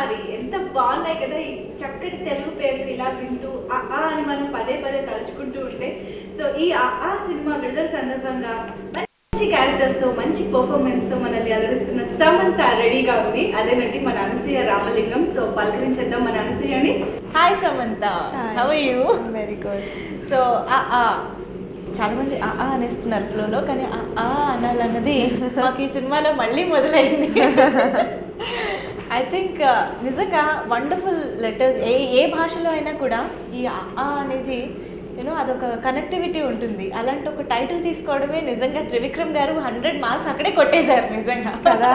చిన్నారి ఎంత బాగున్నాయి కదా ఈ చక్కటి తెలుగు పేర్లు ఇలా వింటూ ఆ అని మనం పదే పదే తలుచుకుంటూ ఉంటే. సో ఈ ఆ సినిమా విడుదల సందర్భంగా మంచి క్యారెక్టర్స్తో మంచి పర్ఫార్మెన్స్తో మనల్ని అలరిస్తున్న సమంత రెడీగా ఉంది. అదేనండి మన అనసూయ రామలింగం. సో పలకరించేద్దాం మన అనసూయని. Hi Samantha, how are you? Very good. So చాలామంది అనేస్తున్నారు ఫ్లోలో, కానీ అనాలన్నది మాకు ఈ సినిమాలో మళ్ళీ మొదలైంది. ఐ థింక్ నిజంగా వండర్ఫుల్ లెటర్స్. ఏ భాషలో అయినా కూడా ఈ అనేది యూనో అదొక కనెక్టివిటీ ఉంటుంది. అలాంటి ఒక టైటిల్ తీసుకోవడమే నిజంగా త్రివిక్రమ్ గారు 100 మార్క్స్ అక్కడే కొట్టేశారు నిజంగా కదా.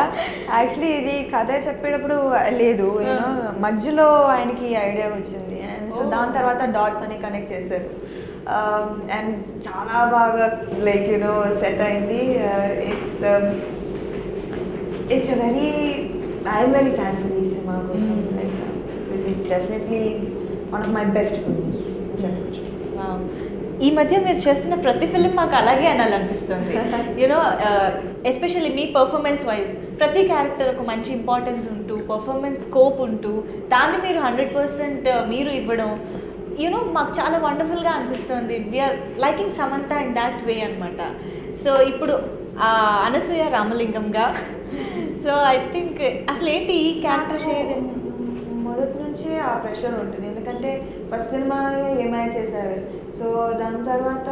యాక్చువల్లీ ఇది కథ చెప్పేటప్పుడు లేదు, యూనో మధ్యలో ఆయనకి ఐడియా వచ్చింది. అండ్ సో దాని తర్వాత డాట్స్ అని కనెక్ట్ చేశారు. అండ్ చాలా బాగా లైక్ యూనో సెట్ అయింది. ఇట్స్ ఐఎమ్ వెరీ థ్యాంక్ఫుల్ ఈ సినిమా కోసం. Like it's definitely one of my best films చెప్పచ్చు. ఈ మధ్య మీరు చేస్తున్న ప్రతి ఫిల్మ్ మాకు అలాగే అనాలనిపిస్తుంది. యూనో ఎస్పెషల్లీ మీ పర్ఫార్మెన్స్ వైజ్ ప్రతి క్యారెక్టర్ ఒక మంచి ఇంపార్టెన్స్ ఉంటూ పర్ఫార్మెన్స్ స్కోప్ ఉంటూ దాన్ని మీరు 100% మీరు ఇవ్వడం యూనో మాకు చాలా వండర్ఫుల్గా అనిపిస్తుంది. We are liking Samantha in that way అనమాట. సో ఇప్పుడు అనసూయ రామలింగంగా సో ఐ థింక్ అసలు ఏంటి ఈ క్యారెక్టర్ షేర్? మొదటి నుంచి ఆ ప్రెషర్ ఉంటుంది, ఎందుకంటే ఫస్ట్ సినిమా ఏమై చేశారు. సో దాని తర్వాత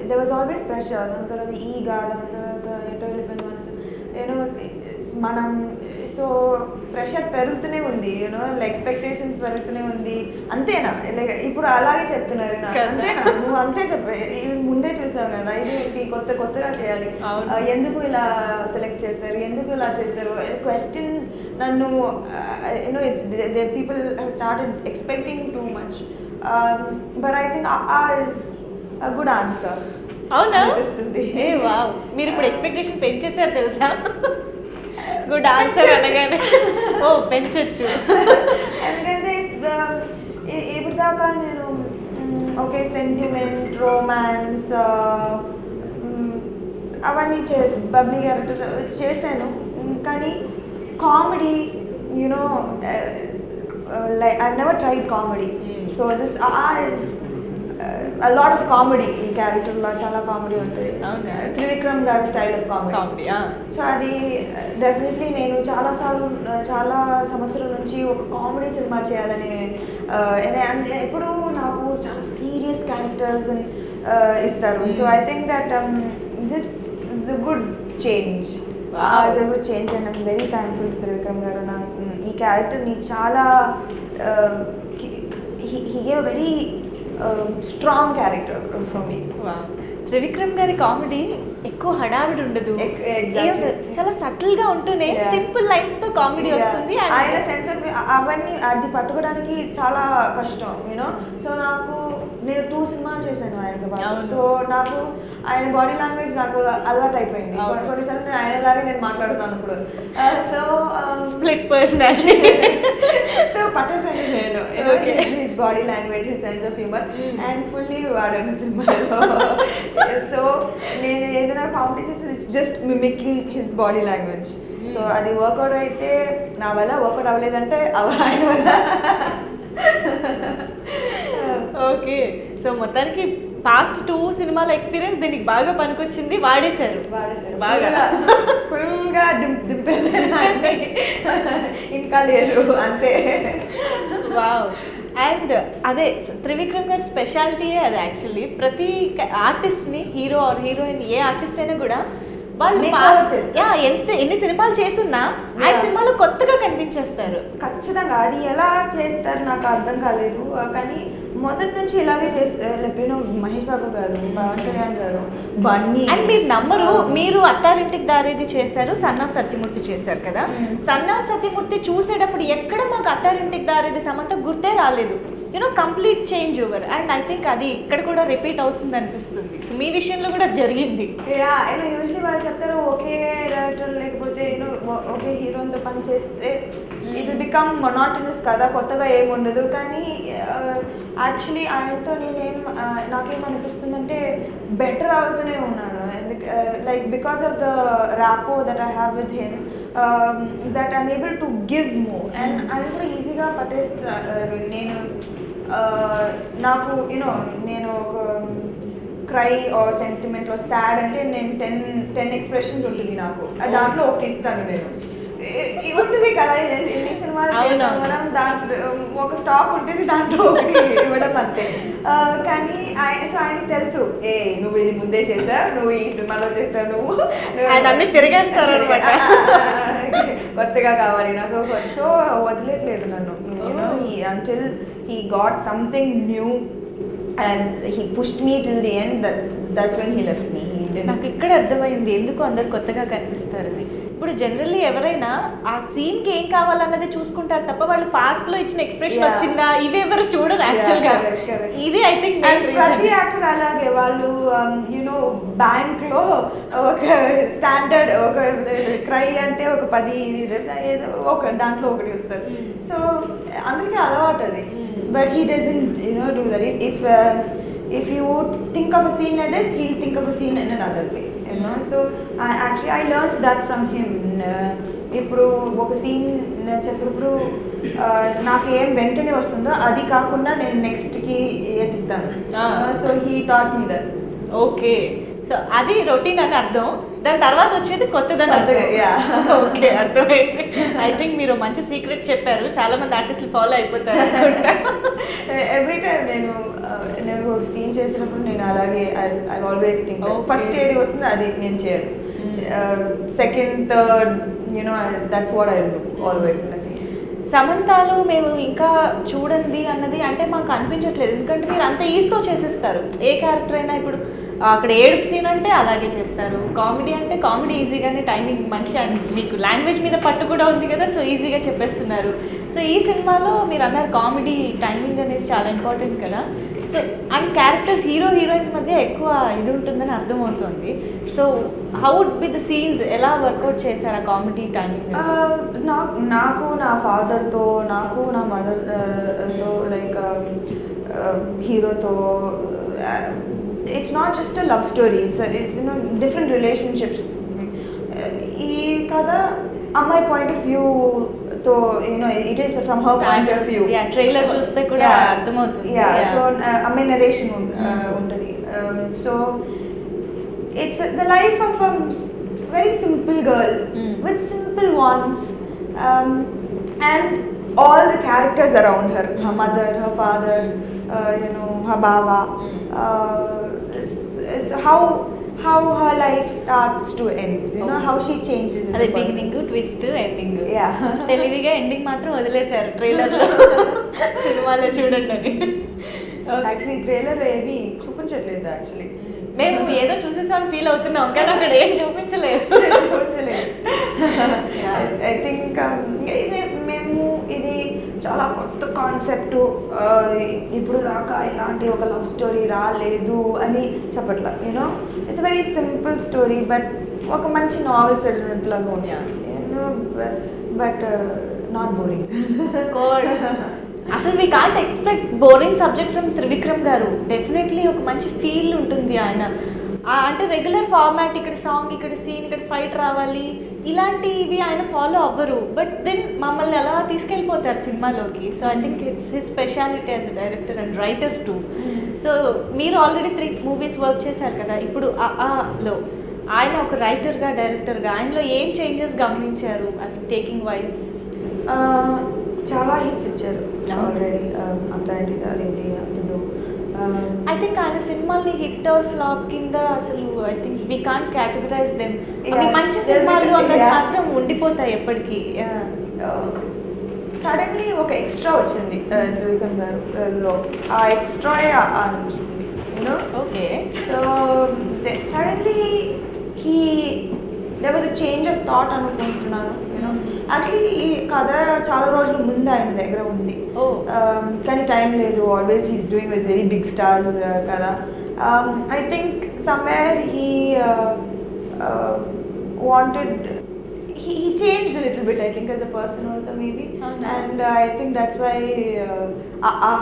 దెర్ వాజ్ ఆల్వేస్ ప్రెషర్. దాని తర్వాత ఈగా, దాని తర్వాత ఎటో వెళ్ళిపోయిన మనసు యూనో మనం. సో ప్రెషర్ పెరుగుతూనే ఉంది, యూనో ఎక్స్పెక్టేషన్స్ పెరుగుతూనే ఉంది. అంతేనా? లైక్ ఇప్పుడు అలాగే చెప్తున్నారు నాకు, అంతేనా? నువ్వు అంతే ముందే చూసావు కదా, ఇది కొత్తగా చేయాలి, ఎందుకు ఇలా సెలెక్ట్ చేస్తారు, ఎందుకు ఇలా చేస్తారు క్వశ్చన్స్ నన్ను you know it's they people have started expecting too much. But I think is a good answer. అవునా? వావ్, మీరు ఇప్పుడు ఎక్స్పెక్టేషన్ పెంచేసారు తెలుసా? గుడ్ ఆన్సర్ అనగానే పెంచొచ్చు. ఎందుకంటే ఇప్పుడు దాకా నేను ఓకే సెంటిమెంట్, రొమాన్స్ అవన్నీ బబ్లీ క్యారెక్టర్స్ చేశాను, కానీ comedy you know like I never tried comedy. So this is a lot of comedy. ఈ క్యారెక్టర్లో చాలా కామెడీ ఉంటుంది, త్రివిక్రమ్ గారి స్టైల్ ఆఫ్ కామెడీ. సో అది డెఫినెట్లీ నేను చాలా సంవత్సరాల నుంచి ఒక కామెడీ సినిమా చేయాలని ఎప్పుడు నాకు చాలా సీరియస్ క్యారెక్టర్స్ ఇస్తారు. So I think that this is a good change. It's a good change and I'm very thankful to Trivikram గారు. నాకు ఈ క్యారెక్టర్ని చాలా he gave a very strong character for me. Trivikram గారి కామెడీ ఎక్కువ హడావిడి ఉండదు, చాలా సటిల్ గా ఉంటూనే సింపుల్ లైన్స్ తో కామెడీ వస్తుంది. ఆయన సెన్స్ ఆఫ్ అవన్నీ అది పట్టుకోవడానికి చాలా కష్టం యూనో. సో నేను 2 సినిమాలు చేశాను ఆయనతో పాటు. సో నాకు ఆయన బాడీ లాంగ్వేజ్ నాకు అలవాటు అయిపోయింది. కొన్నిసార్లు నేను ఆయనలాగే నేను మాట్లాడుతాను ఇప్పుడు. So split personality. సో పట్టేసాను నేను his body language, his sense of humour and fully వాడాను సినిమాలో. సో నేను ఏదైనా కామెడీ చేసి it's just mimicking his body language. So అది వర్కౌట్ అయితే నా వల్ల, వర్కౌట్ అవ్వలేదంటే ఆయన వల్ల. ఓకే, సో మొత్తానికి పాస్ట్ 2 సినిమాల ఎక్స్పీరియన్స్ దీనికి బాగా పనికొచ్చింది, వాడేశారు బాగా ఫుల్గా దింపేశారు, ఇంకా లేదు అంతే. వావ్. అండ్ అదే త్రివిక్రమ్ గారి స్పెషాలిటీయే అది. యాక్చువల్లీ ప్రతి ఆర్టిస్ట్ని, హీరో ఆర్ హీరోయిన్, ఏ ఆర్టిస్ట్ అయినా కూడా వాళ్ళు ఎన్ని సినిమాలు చేసున్నా ఆయన సినిమాలో కొత్తగా కనిపించేస్తారు. ఖచ్చితంగా అది ఎలా చేస్తారు నాకు అర్థం కాలేదు, కానీ మొదటి నుంచి ఇలాగే చేస్తారు. మహేష్ బాబు గారు, పవన్ కళ్యాణ్ గారు, బన్నీ. అండ్ మీరు నమ్మరు, మీరు అత్తారింటికి దారేది చేశారు, సన్ ఆఫ్ సత్యమూర్తి చేశారు కదా. సన్ ఆఫ్ సత్యమూర్తి చూసేటప్పుడు ఎక్కడ మాకు అత్తారింటికి దారేది సమంత గుర్తే రాలేదు. You know complete change over. And I think అది ఇక్కడ కూడా రిపీట్ అవుతుంది అనిపిస్తుంది. సో మీ విషయంలో కూడా జరిగింది. యూజువలీ వాళ్ళు చెప్తారు ఒకే డైరెక్టర్ లేకపోతే ఒకే హీరోతో పని చేస్తే ఇట్ విల్ బికమ్ మొనాటనస్ కదా, కొత్తగా ఏముండదు. కానీ యాక్చువల్లీ ఆయనతో నాకేమనిపిస్తుందంటే బెటర్ అవుతూనే ఉన్నాను. Like because of the rapport that I have with him, that I'm able to give more and అది కూడా ఈజీగా పట్టేస్తారు. నేను నాకు యూనో నేను ఒక cry or sentiment or sad అంటే నేను 10 ఎక్స్ప్రెషన్స్ ఉంటుంది నాకు, దాంట్లో ఒకటి ఇస్తాను నేను. ఉంటుంది కదా ఎన్ని సినిమాలు చేస్తాం మనం, దాంట్లో ఒక స్టాక్ ఉంటుంది, దాంట్లో ఒకటి ఇవ్వడం అంతే. కానీ సో ఆయనకి తెలుసు, నువ్వు ఇది ముందే చేసావు, నువ్వు ఈ సినిమాలో చేసావు, నువ్వు అన్ని తిరిగేస్తారు అనమాట. కొత్తగా కావాలి నాకు. సో వదిలేట్లేదు నన్ను, you know until he got something new and he pushed me till the end. That's when he left me. నాకు ఇక్కడ అర్థమైంది ఎందుకు అందరు కొత్తగా కనిపిస్తారని. ఇప్పుడు జనరల్లీ ఎవరైనా ఆ సీన్కి ఏం కావాలన్నది చూసుకుంటారు తప్ప వాళ్ళు పాస్ట్ లో ఇచ్చిన ఎక్స్ప్రెషన్ వచ్చిందా ఇవి ఎవరు చూడరు యాక్చువల్గా. ఇది ఐ థింక్ ప్రతి యాక్టర్ అలాగే వాళ్ళు యూనో బ్యాంక్ లో ఒక స్టాండర్డ్ ఒక క్రై అంటే ఒక 10 ఏదో ఒక దాంట్లో ఒకటి వస్తారు. సో అందరికీ అలవాటు అది. But he doesn't do that. If you think of a scene like this, he'll think of a scene in another way, So I learned that from him. ఇప్పుడు ఒక సీన్ చెప్పినప్పుడు నాకు ఏం వెంటనే వస్తుందో అది కాకుండా నేను నెక్స్ట్కి ఎత్తుతాను. So he taught me that. Okay, so అది రొటీన్ అని అర్థం, దాని తర్వాత వచ్చేది కొత్తదని అర్థం. ఓకే, అర్థమైంది. ఐ థింక్ మీరు మంచి సీక్రెట్ చెప్పారు, చాలా మంది ఆర్టిస్టులు ఫాలో అయిపోతారు. ఎవ్రీ టైం నేను ఒక సీన్ చేసినప్పుడు నేను అలాగే ఐ ఆల్వేస్ థింక్ ఫస్ట్ ఏది వస్తుందో అది నేను చేయను, second third that's what I do always. సమంతాలో మేము ఇంకా చూడండి అన్నది అంటే మాకు అనిపించట్లేదు, ఎందుకంటే మీరు అంత ఈజీతో చేసేస్తారు. ఏ క్యారెక్టర్ అయినా ఇప్పుడు అక్కడ ఏడుపు సీన్ అంటే అలాగే చేస్తారు, కామెడీ అంటే కామెడీ ఈజీగానే, టైమింగ్ మంచి, మీకు లాంగ్వేజ్ మీద పట్టు కూడా ఉంది కదా, సో ఈజీగా చెప్పేస్తున్నారు. సో ఈ సినిమాలో మీరు అన్నారు కామెడీ టైమింగ్ అనేది చాలా ఇంపార్టెంట్ కదా, సో అండ్ క్యారెక్టర్స్ హీరోయిన్స్ మధ్య ఎక్కువ ఇది ఉంటుందని అర్థమవుతుంది. So how would be the scenes, ఎలా వర్కౌట్ చేశారు ఆ కామెడీ టైమింగ్? నాకు నా ఫాదర్తో, నాకు నా మదర్తో, లైక్ హీరోతో, it's not just a love story, it's different relationships. ఈ కథ అమ్మాయి పాయింట్ ఆఫ్ వ్యూ తో it is from her point of view. Trailer చూస్తే కూడా అర్థమవుతుంది. సో అమ్మాయి నరేషన్ ఉంటుంది. So it's the life of a very simple girl with simple wants, and all the characters around her, her mother, her father, her baba, how her life starts to end, how she changes in the beginning, twist, ending. తెలివిగా ending మాత్రం వదిలేశారు ట్రైలర్లో. సినిమాలో చూడండి అని. Actually trailer ఏమీ చూపించట్లేదు. Actually మేము ఏదో చూసేసాం ఫీల్ అవుతున్నాం, కానీ అక్కడ ఏం చూపించలేదు. ఐ థింక్ మేము ఇది చాలా కొత్త కాన్సెప్ట్, ఇప్పుడు దాకా ఇలాంటి ఒక లవ్ స్టోరీ రాలేదు అని చెప్పట్లా. It's very simple story, but ఒక మంచి నావెల్ చదివినట్లాగా ఉంది, బట్ నాట్ బోరింగ్. కోర్స్ అసలు we can't expect boring subject from Trivikram గారు. డెఫినెట్లీ ఒక మంచి ఫీల్ ఉంటుంది ఆయన. అంటే రెగ్యులర్ ఫార్మాట్, ఇక్కడ సాంగ్, ఇక్కడ సీన్, ఇక్కడ ఫైట్ రావాలి, ఇలాంటివి ఆయన ఫాలో అవ్వరు, బట్ దెన్ మమ్మల్ని అలా తీసుకెళ్ళిపోతారు సినిమాలోకి. So I think it's his speciality as a director and writer two. So మీరు ఆల్రెడీ 3 మూవీస్ వర్క్ చేశారు కదా, ఇప్పుడు లో ఆయన ఒక రైటర్గా, డైరెక్టర్గా ఆయనలో ఏం చేంజెస్ గమనించారు అండ్ టేకింగ్ వైజ్? చాలా హిట్స్ ఇచ్చారు ఆల్రెడీ. అంతేంటి అదేంటి అంతదో ఐ థింక్ ఆయన సినిమాల్ని హిట్ ఆర్ ఫ్లాప్ కింద అసలు I think we can't categorize them. అవి మంచి సినిమాలు అన్నది మాత్రం ఉండిపోతాయి ఎప్పటికీ. సడన్లీ ఒక ఎక్స్ట్రా వచ్చింది త్రివిక్రమ్ గారు, ఆ ఎక్స్ట్రా అనిపిస్తుంది. Okay, so suddenly there was a change of thought అనుకుంటున్నాను. యాక్చువల్లీ ఈ కథ చాలా రోజుల ముందు ఆయన దగ్గర ఉంది, కానీ టైం లేదు. Always he's doing with very big stars కదా. I think somewhere he wanted, he changed a little bit, I think, as a person also maybe. And I think that's why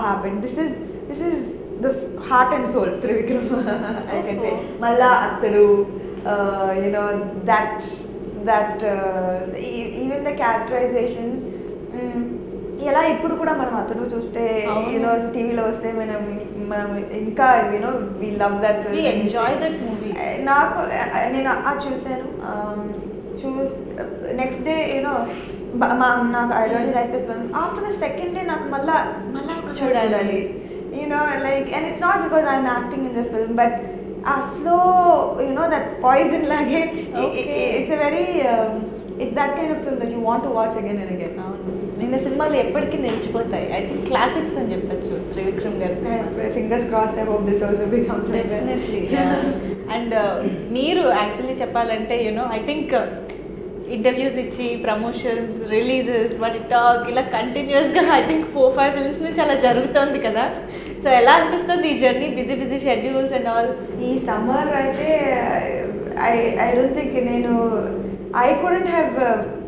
happened. This is the heart and soul Trivikram. I can say malla attadu, that even the characterizations, ఎలా ఇప్పుడు కూడా మనం అతను చూస్తే you know టీవీలో వస్తే మనం ఇంకా you know we love that film, we enjoy that movie. నాకు నేను చూసాను, నెక్స్ట్ డే యూనో నాకు I really like the film. After the second day నాకు మళ్ళా చూడాలి you know like, and it's not because I'm acting in the film, but ఆ slow you know that poison లాగే it's a very it's that kind of film that you want to watch again and again. నిన్న సినిమాలు ఎప్పటికీ నిలిచిపోతాయి. I think classics అని చెప్పచ్చు త్రివిక్రమ్ గారు. Fingers crossed, I hope this also becomes definitely. And మీరు actually చెప్పాలంటే you know I think interviews ఇచ్చి promotions, releases, వాటి టాక్ ఇలా కంటిన్యూస్గా ఐ థింక్ 4-5 ఫిల్మ్స్ నుంచి అలా జరుగుతుంది కదా. సో ఎలా అనిపిస్తుంది ఈ journey, busy schedules and all? ఈ సమ్మర్ అయితే I don't think I couldn't have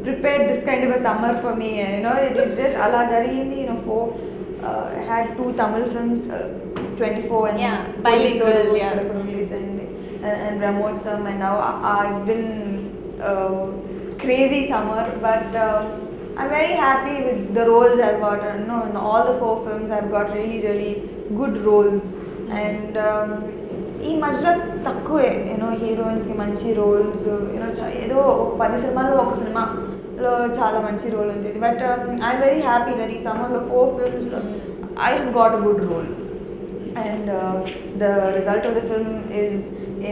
prepared this kind of a summer for me, you know. It is just ala jarigindi, you know. I had 2 Tamil films, 24 and bilingual, release and Brahmotsam, and now it's been crazy summer, but I'm very happy with the roles I've got. In all the 4 films I've got really good roles, and ఈ మధ్య తక్కువే you know హీరోయిన్స్కి మంచి roles, you know ఏదో ఒక 10 సినిమాలో ఒక సినిమాలో చాలా మంచి రోల్ ఉంది. But I'm very happy that ఈ సమ్మర్లో 4 films I have got a good role, and the result of the film is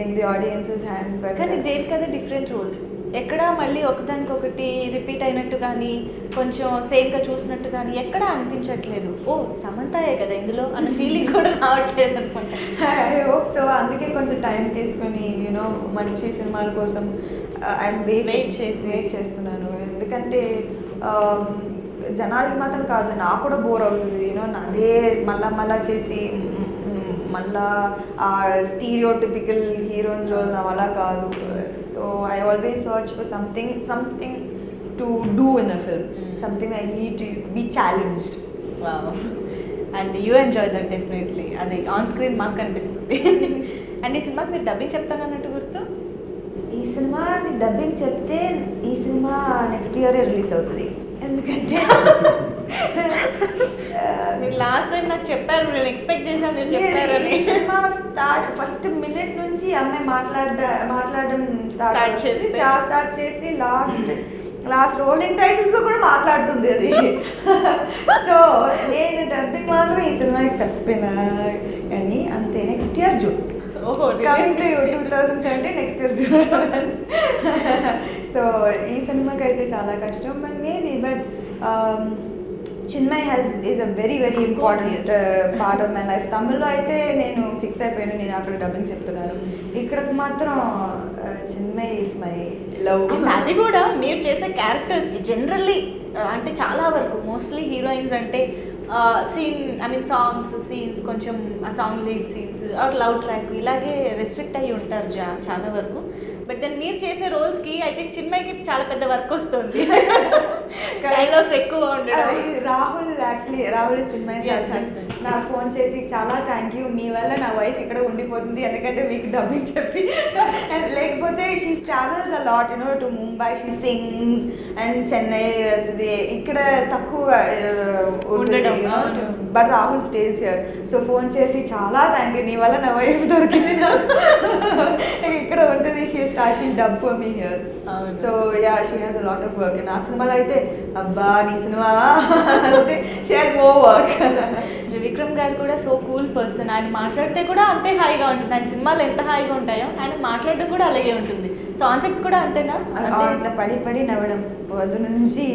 in the audiences hands. But కానీ దేని కదా డిఫరెంట్ రోల్, ఎక్కడ మళ్ళీ ఒకదానికొకటి రిపీట్ అయినట్టు కానీ కొంచెం సేమ్గా చూసినట్టు కానీ ఎక్కడ అనిపించట్లేదు. ఓ సమంతాయే కదా ఇందులో అన్న ఫీలింగ్ కూడా రావట్లేదు అనుకుంటా. I hope so. అందుకే కొంచెం టైం తీసుకొని యూనో మంచి సినిమాల కోసం ఐఎమ్ వెయిట్ చేస్తున్నాను. ఎందుకంటే జనాలకి మాత్రం కాదు, నాకు కూడా బోర్ అవుతుంది యూనో అదే మళ్ళా చేసి మళ్ళా ఆ స్టీరియోటిపికల్ హీరోయిన్స్ రోల్ నా వల్ల కాదు. So I always search for something to do in a film, something I need to be challenged. And you enjoy that definitely. అది ఆన్ స్క్రీన్ మాకు కనిపిస్తుంది. అండ్ ఈ సినిమాకి మీరు డబ్బింగ్ చెప్తానన్నట్టు గుర్తు? ఈ సినిమాకి డబ్బింగ్ చెప్తే ఈ సినిమా నెక్స్ట్ ఇయరే రిలీజ్ అవుతుంది. ఎందుకంటే మీరు లాస్ట్ టైం నాకు చెప్పారు, నేను ఎక్స్పెక్ట్ చేశాను మీరు చెప్పారని. సినిమా ఫస్ట్ మినిట్ నుంచి అమ్మాయి మాట్లాడడం స్టార్ట్ చేసి లాస్ట్ రోలింగ్ టైటిల్స్ కూడా మాట్లాడుతుంది అది. సో నేను డబ్బింగ్ మాత్రం ఈ సినిమాకి చెప్పిన కానీ అంతే. Next year June, coming to 2017 next year June. So ఈ సినిమాకి అయితే చాలా కష్టం, but maybe but Chinmay is a very important part of my life. తమిళ్లో అయితే నేను ఫిక్స్ అయిపోయాను, నేను అక్కడ డబ్బింగ్ చెప్తున్నాను. ఇక్కడికి మాత్రం చిన్మయ్ ఈజ్ మై లవ్. అది కూడా మీరు చేసే క్యారెక్టర్స్కి జనరల్లీ అంటే చాలా వరకు మోస్ట్లీ హీరోయిన్స్ అంటే సాంగ్స్ సీన్స్, కొంచెం ఆ song lead scenes or love track ఇలాగే రెస్ట్రిక్ట్ అయ్యి ఉంటారు చాలా వరకు. బట్ దెన్ మీరు చేసే రోల్స్కి ఐ థింక్ చిన్మయ్కి చాలా పెద్ద వర్క్ వస్తుంది, డైలాగ్స్ ఎక్కువ ఉండడం. రాహుల్ చిన్మయ్ నాకు ఫోన్ చేసి చాలా థ్యాంక్ యూ, మీ వల్ల నా వైఫ్ ఇక్కడ ఉండిపోతుంది, ఎందుకంటే మీకు డబ్బింగ్ చెప్పి. లేకపోతే she travels a lot you know to Mumbai, she sings and Chennai వెళ్తుంది, ఇక్కడ తక్కువ ఉండడం. But Rahul stays here. So phone చేసి చాలా థ్యాంక్ యూ, నీ వల్ల నా వైఫ్ దొరికింది నాకు, ఇక్కడ ఉంటుంది. She dubbed for me here. So yeah, she has a lot of work. And ఆ సినిమాలో అయితే అబ్బా నీ సినిమా అంటే she has more work. Trivikram గారు కూడా సో కూల్ పర్సన్. ఆయన మాట్లాడితే కూడా అంతే హాయిగా ఉంటుంది. ఆయన సినిమాలు ఎంత హాయిగా ఉంటాయో ఆయన మాట్లాడడం కూడా అలాగే ఉంటుంది. సో ఆన్ సెట్స్ కూడా అంతేనా? అంత పడి నవ్వడం పొద్దు నుంచి.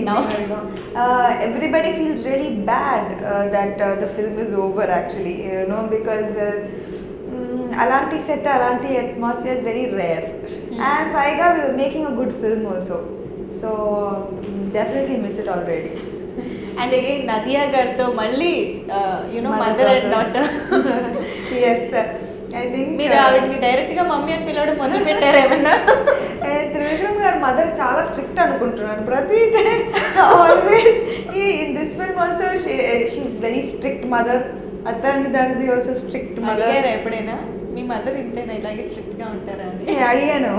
Everybody feels really bad that the film is over actually, you know, because అలాంటి సెట్, అలాంటి atmosphere is very rare. And పైగా we were making a good film also, so definitely miss it already. And again Nadiya గారితో మళ్ళీ mother and daughter. Yes, I think మీరు ఆవిడని డైరెక్ట్గా mummy అని పిలవడం మొదలు పెట్టారు ఏమన్నా? త్రివిక్రమ్ గారు మదర్ చాలా స్ట్రిక్ట్ అనుకుంటున్నాను ప్రతి time. Always in this film also she is very strict mother. అతని దానిది ఆల్సో స్ట్రిక్ట్ మదర్. ఎప్పుడైనా మీ మదర్ ఇంతేనా ఇలాగే స్ట్రిక్ట్గా ఉంటారా అని నేను అడిగాను.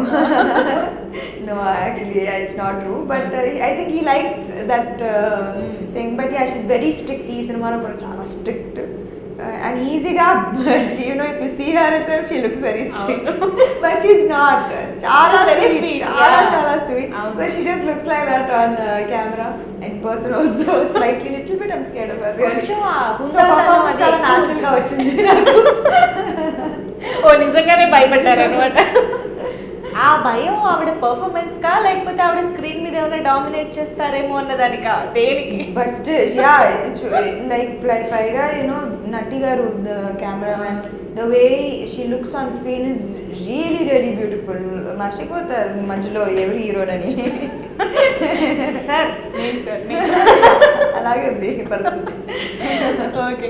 No, actually, it's not true. But I think he likes that thing. But yeah, she's very strict. ఈ సినిమాలో కూడా చాలా strict. And easyగా, you know, if you see her herself, she looks very strict. But she's not. చాలా very sweet. sweet, చాలా sweet. But she just looks like that on camera. In person also, slightly, little bit, I'm scared of her. కొంచెం So performance చాలా natural గా వచ్చింది నాకు. ఓ నిజంగానే భయపడ్డారు అనమాట. ఆ భయం ఆవిడ పర్ఫార్మెన్స్ కా లేకపోతే ఆవిడ స్క్రీన్ మీద ఏమైనా డామినేట్ చేస్తారేమో అన్నదానికా దేనికి? But still, yeah, like పైగా నటి గారు, the cameraman, the way she looks on screen is really really beautiful. మర్చిపోతారు మధ్యలో ఎవరు హీరోని. సార్ నేను సార్ అలాగే ఉంది పరిస్థితి. ఓకే.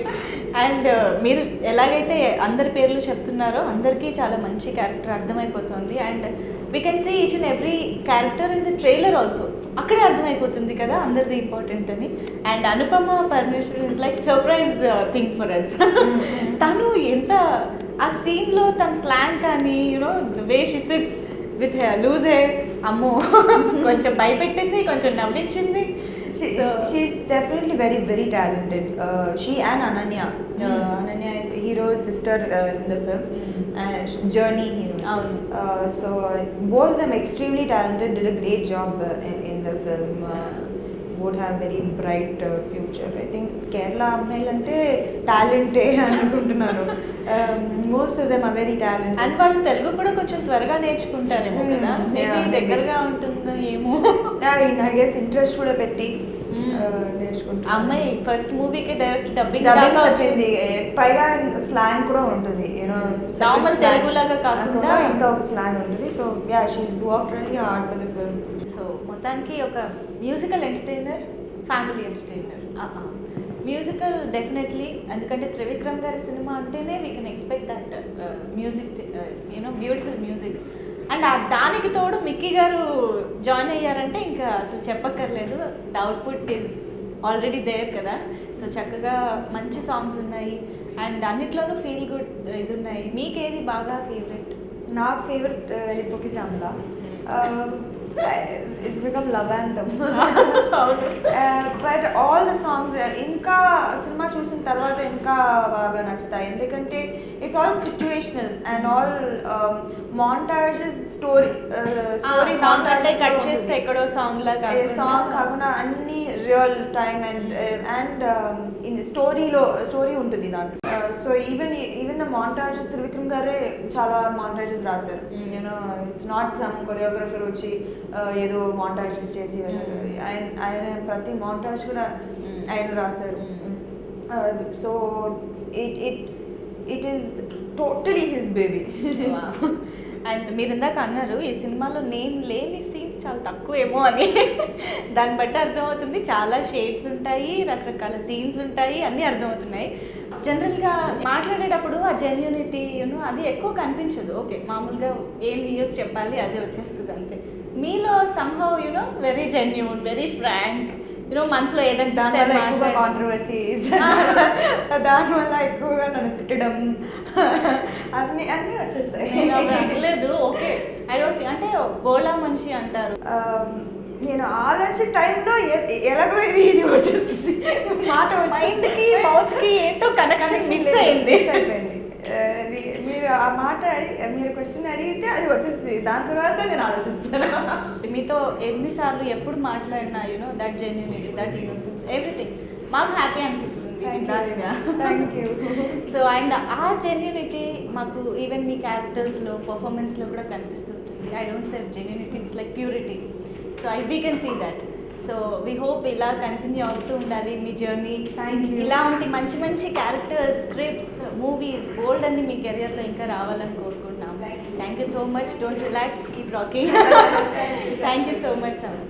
అండ్ మీరు ఎలాగైతే అందరి పేర్లు చెప్తున్నారో అందరికీ చాలా మంచి క్యారెక్టర్ అర్థమైపోతుంది. And we can see each and every character in the trailer also. అక్కడే అర్థమైపోతుంది కదా అందరిది ఇంపార్టెంట్ అని. And Anupama Parameshwar is like surprise thing for us. తను ఎంత ఆ సీన్లో తన స్లాంగ్ కానీ the way she sits with loose hair, అమ్మో కొంచెం భయపెట్టింది, కొంచెం నవ్వించింది. She's definitely very very talented. She and Ananya. Ananya is hero's sister in the film. Journey hero. So both of them extremely talented. Did a great job in the film. Both have very bright future. I think Kerala అమ్మాయిలు అంటే టాలెంటే అనుకుంటున్నాను. Most of them are very talented. And వాళ్ళు తెలుగు కూడా కొంచెం త్వరగా నేర్చుకుంటారేమో కదా, దగ్గరగా ఉంటుందో ఏమో. I guess ఇంట్రెస్ట్ కూడా పెట్టి నేర్చుకుంటారు. అమ్మాయి ఫస్ట్ మూవీకి డైరెక్ట్ డబ్బింగ్ వచ్చింది, పైగా స్లాంగ్ కూడా ఉంటుంది, నార్మల్ తెలుగులాగా కాకుండా ఇంకా ఒక స్లాంగ్ ఉంటుంది. So yeah, she's worked really hard for the film. So మొత్తానికి ఒక musical entertainer, family entertainer. Musical definitely, ఎందుకంటే త్రివిక్రమ్ గారి సినిమా అంటేనే we can expect that music, beautiful music. And దానికి తోడు మిక్కీ గారు జాయిన్ అయ్యారంటే ఇంకా అసలు చెప్పక్కర్లేదు. The output is already there కదా. సో చక్కగా మంచి సాంగ్స్ ఉన్నాయి అండ్ అన్నిట్లోనూ ఫీల్ గుడ్ ఇది ఉన్నాయి. మీకేది బాగా ఫేవరెట్? నాకు ఫేవరెట్ లిపోకి చామ్లా. It's become love anthem. But all the songs ఇంకా సినిమా చూసిన తర్వాత ఇంకా బాగా నచ్చుతాయి, ఎందుకంటే it's all situational and all montages, story song అంటే కట్ చేస్తే ఎక్కడో సాంగ్ లాగా సాంగ్ కాకుండా అన్ని real time and in story ఉంటుంది దాంట్లో. So even the montages Trivikram గారే చాలా montages రాశారు. ఇట్స్ నాట్ సమ్ కొరియోగ్రఫర్ వచ్చి ఏదో montages చేసి ఆయన ప్రతి montage కూడా ఆయన రాశారు. So it is totally his baby. And మీరు ఇందాక అన్నారు ఈ సినిమాలో నేను లేని సీన్స్ చాలా తక్కువేమో అని. దాన్ని బట్టి అర్థమవుతుంది చాలా షేడ్స్ ఉంటాయి, రకరకాల సీన్స్ ఉంటాయి, అన్నీ అర్థమవుతున్నాయి. జనరల్గా మాట్లాడేటప్పుడు ఆ జెన్యూనిటీ అది ఎక్కువ కనిపించదు. ఓకే, మామూలుగా ఏం న్యూస్ చెప్పాలి అదే వచ్చేస్తుంది అంతే. మీలో somehow very genuine, very frank, మనసులో ఏదంటే దానివల్ల ఎక్కువగా కాంట్రవర్సీస్, దానివల్ల ఎక్కువగా నన్ను తిట్టడం అన్నీ వచ్చేస్తాయి. లేదు ఓకే, ఐ డోంట్ థింక్ అంటే బోలా మనిషి అంటారు. నేను ఆలోచించే టైంలో ఎలాగో ఇది వచ్చేస్తుంది, మాట మైండ్కి మౌత్కి ఏంటో కనెక్షన్ మిస్ అయింది. అది మీరు ఆ మాట మీరు క్వశ్చన్ అడిగితే అది వచ్చేస్తుంది, దాని తర్వాత నేను ఆలోచిస్తాను. మీతో ఎన్నిసార్లు ఎప్పుడు మాట్లాడినా that genuinity, that innocence, everything మాకు హ్యాపీ అనిపిస్తుంది. Thank you. సో అండ్ ఆ జెన్యూనిటీ మాకు ఈవెన్ మీ క్యారెక్టర్స్లో పర్ఫార్మెన్స్లో కూడా కనిపిస్తుంటుంది. I don't say genuinity, it's like purity. So we can see that. So we hope ఇలా కంటిన్యూ అవుతూ ఉండాలి మీ జర్నీ. ఇలా ఉంటే మంచి మంచి క్యారెక్టర్స్, స్క్రిప్ట్స్, మూవీస్ బోల్డ్ అన్ని మీ కెరియర్లో ఇంకా రావాలని కోరుకుంటున్నాం. Thank you so much. Don't relax, keep rocking. Thank you so much sir.